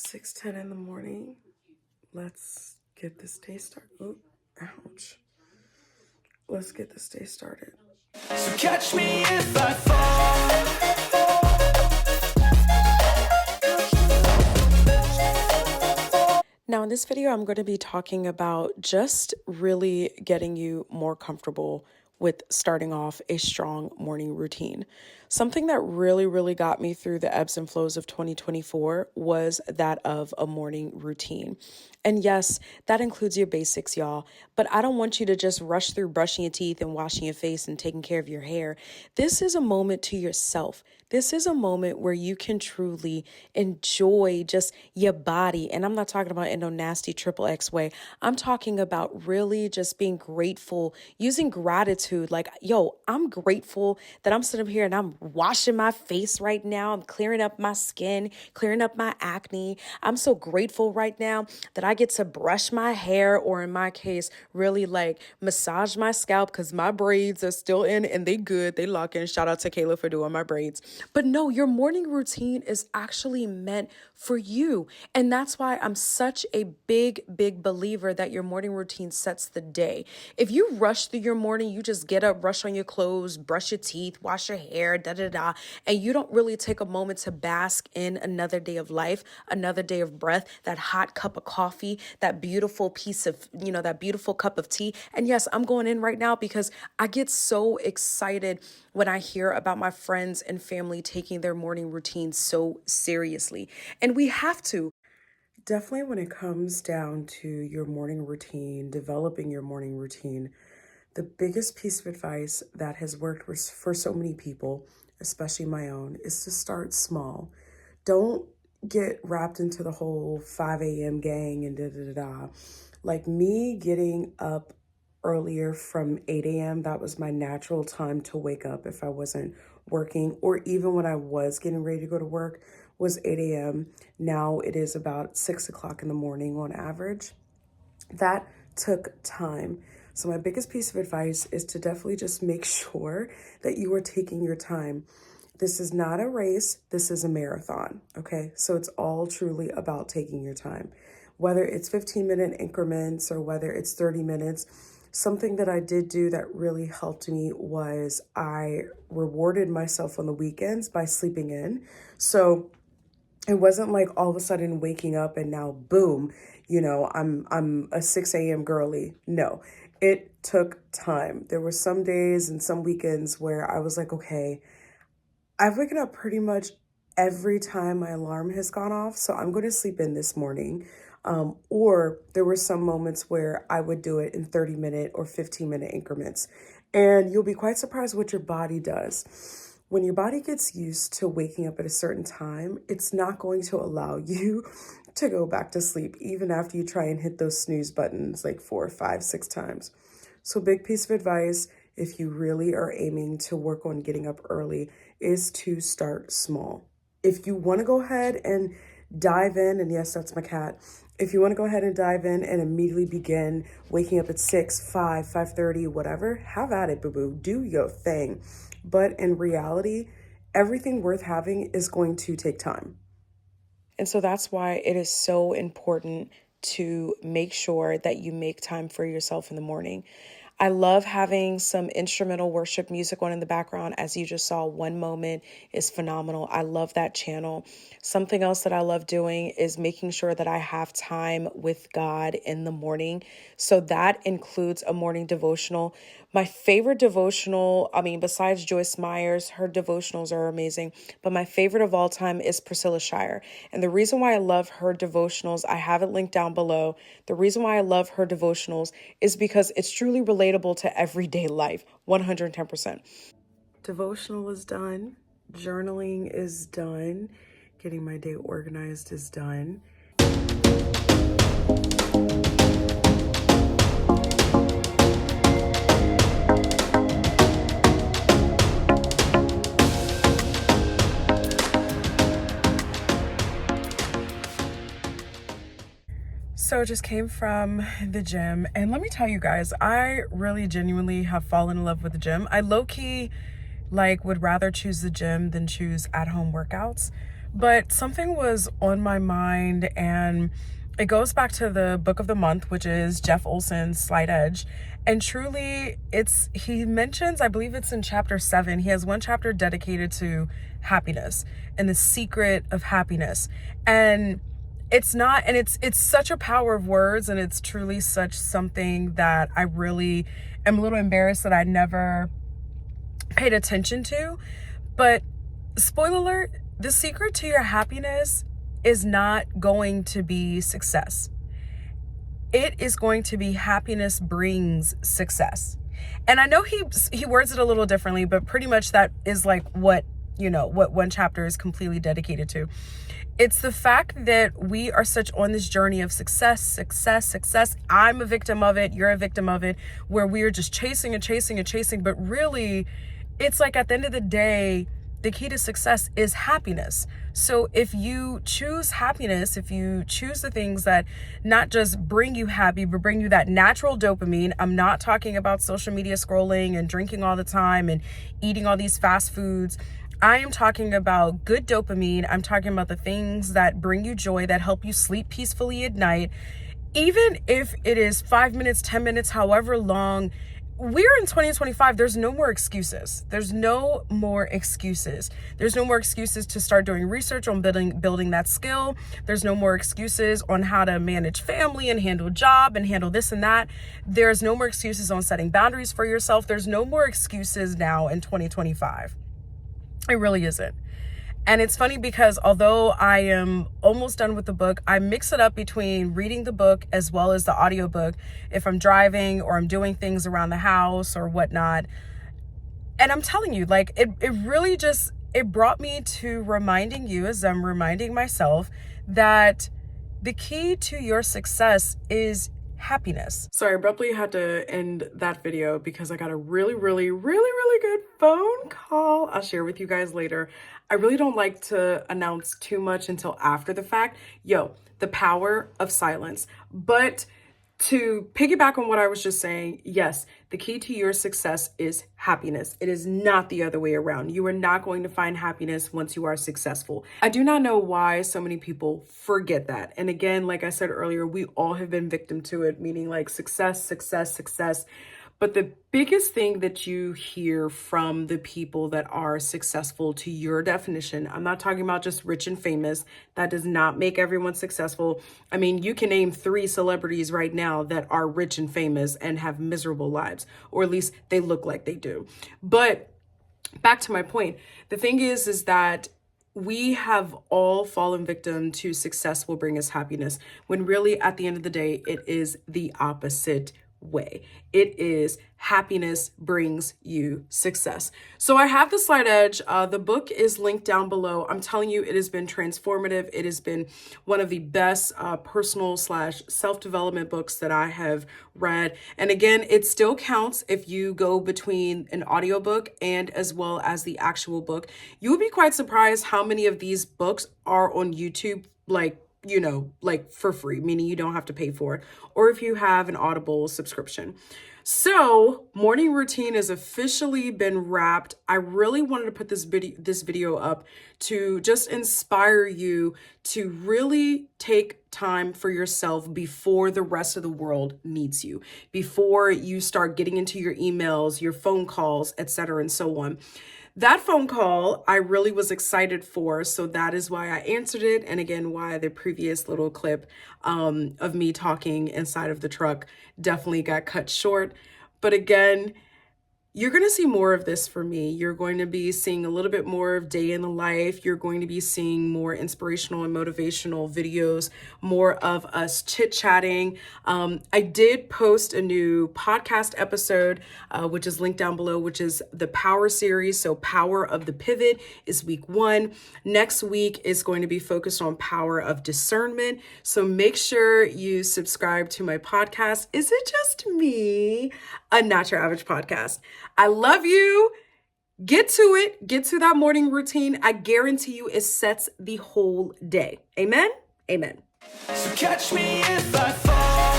6:10 in the morning. Let's get this day started. Oh, ouch. Let's get this day started. So catch me if I fall. Now in this video, I'm going to be talking about just really getting you more comfortable with starting off a strong morning routine. Something that really got me through the ebbs and flows of 2024 was that of a morning routine. And yes, that includes your basics, y'all. But I don't want you to just rush through brushing your teeth and washing your face and taking care of your hair. This is a moment to yourself. This is a moment where you can truly enjoy just your body. And I'm not talking about in no nasty XXX way. I'm talking about really just being grateful, using gratitude. Like, yo, I'm grateful that I'm sitting here and I'm washing my face right now. I'm clearing up my skin, clearing up my acne. I'm so grateful right now that I get to brush my hair, or in my case, really like massage my scalp because my braids are still in and they good. They lock in. Shout out to Kayla for doing my braids. But no, your morning routine is actually meant for you. And that's why I'm such a big believer that your morning routine sets the day. If you rush through your morning, you just get up, brush on your clothes, brush your teeth, wash your hair, and you don't really take a moment to bask in another day of life, another day of breath, that hot cup of coffee, that beautiful piece of, that beautiful cup of tea. And yes, I'm going in right now because I get so excited when I hear about my friends and family taking their morning routine so seriously. And we have to. Definitely when it comes down to your morning routine, developing your morning routine, the biggest piece of advice that has worked for so many people, especially my own, is to start small. Don't get wrapped into the whole 5 a.m. gang and Like me getting up earlier from 8 a.m., that was my natural time to wake up if I wasn't working, or even when I was getting ready to go to work, was 8 a.m. Now it is about 6 o'clock in the morning on average. That took time. So my biggest piece of advice is to definitely just make sure that you are taking your time. This is not a race. This is a marathon. Okay. So it's all truly about taking your time, whether it's 15-minute increments or whether it's 30 minutes. Something that I did do that really helped me was I rewarded myself on the weekends by sleeping in. So it wasn't like all of a sudden waking up and now boom, I'm a 6 a.m. girly. No, it took time. There were some days and some weekends where I was like, okay, I've waken up pretty much every time my alarm has gone off, so I'm going to sleep in this morning. Or there were some moments where I would do it in 30-minute or 15-minute increments. And you'll be quite surprised what your body does. When your body gets used to waking up at a certain time, it's not going to allow you to go back to sleep, even after you try and hit those snooze buttons like 4, 5, 6 times. So big piece of advice, if you really are aiming to work on getting up early, is to start small. If you want to go ahead and dive in, and yes, that's my cat. If you want to go ahead and dive in and immediately begin waking up at 6, 5, 5:30, whatever, have at it, boo-boo. Do your thing. But in reality, everything worth having is going to take time. And so that's why it is so important to make sure that you make time for yourself in the morning. I love having some instrumental worship music on in the background. As you just saw, One Moment is phenomenal. I love that channel. Something else that I love doing is making sure that I have time with God in the morning. So that includes a morning devotional. My favorite devotional, besides Joyce Meyer's, her devotionals are amazing, but my favorite of all time is Priscilla Shirer. And the reason why I love her devotionals, I have it linked down below. The reason why I love her devotionals is because it's truly relatable to everyday life, 110%. Devotional is done. Journaling is done. Getting my day organized is done. So I just came from the gym, and let me tell you guys, I really genuinely have fallen in love with the gym. I low-key would rather choose the gym than choose at-home workouts. But something was on my mind, and it goes back to the book of the month, which is Jeff Olson's Slight Edge. And truly, he mentions, I believe it's in chapter 7, he has one chapter dedicated to happiness and the secret of happiness. And it's such a power of words, and it's truly such something that I really am a little embarrassed that I never paid attention to. But spoiler alert, the secret to your happiness is not going to be success. It is going to be happiness brings success. And I know he words it a little differently, but pretty much that is like what one chapter is completely dedicated to. It's the fact that we are such on this journey of success. I'm a victim of it. You're a victim of it, where we are just chasing and chasing and chasing. But really, it's like at the end of the day, the key to success is happiness. So if you choose happiness, if you choose the things that not just bring you happy, but bring you that natural dopamine. I'm not talking about social media scrolling and drinking all the time and eating all these fast foods. I am talking about good dopamine. I'm talking about the things that bring you joy, that help you sleep peacefully at night. Even if it is 5 minutes, 10 minutes, however long. We're in 2025. There's no more excuses. There's no more excuses. There's no more excuses to start doing research on building that skill. There's no more excuses on how to manage family and handle job and handle this and that. There's no more excuses on setting boundaries for yourself. There's no more excuses now in 2025. It really isn't. And it's funny because although I am almost done with the book, I mix it up between reading the book as well as the audiobook if I'm driving or I'm doing things around the house or whatnot. And I'm telling you, like, it really just, it brought me to reminding you, as I'm reminding myself, that the key to your success is happiness. So I abruptly had to end that video because I got a really good phone call. I'll share with you guys later. I really don't like to announce too much until after the fact. The power of silence. But to piggyback on what I was just saying, yes, the key to your success is happiness. It is not the other way around. You are not going to find happiness once you are successful. I do not know why so many people forget that. And again, like I said earlier, we all have been victim to it, meaning like success. But the biggest thing that you hear from the people that are successful to your definition, I'm not talking about just rich and famous. That does not make everyone successful. I mean, you can name 3 celebrities right now that are rich and famous and have miserable lives, or at least they look like they do. But back to my point, the thing is that we have all fallen victim to success will bring us happiness, when really at the end of the day, it is the opposite way. It is happiness brings you success. So I have the Slight Edge. The book is linked down below. I'm telling you, it has been transformative. It has been one of the best personal / self-development books that I have read. And again, it still counts if you go between an audiobook and as well as the actual book. You will be quite surprised how many of these books are on YouTube, like for free, meaning you don't have to pay for it, or if you have an Audible subscription. So morning routine has officially been wrapped. I really wanted to put this video up to just inspire you to really take time for yourself before the rest of the world needs you, before you start getting into your emails, your phone calls, etc., and so on. That phone call I really was excited for, so that is why I answered it. And again, why the previous little clip of me talking inside of the truck definitely got cut short. But again, you're going to see more of this for me. You're going to be seeing a little bit more of day in the life. You're going to be seeing more inspirational and motivational videos, more of us chit-chatting. I did post a new podcast episode, which is linked down below, which is the Power series. So Power of the Pivot is week 1. Next week is going to be focused on Power of Discernment. So make sure you subscribe to my podcast. Is it just me? A Not Your Average Podcast. I love you. Get to it. Get to that morning routine. I guarantee you it sets the whole day. Amen? Amen. So catch me if I fall.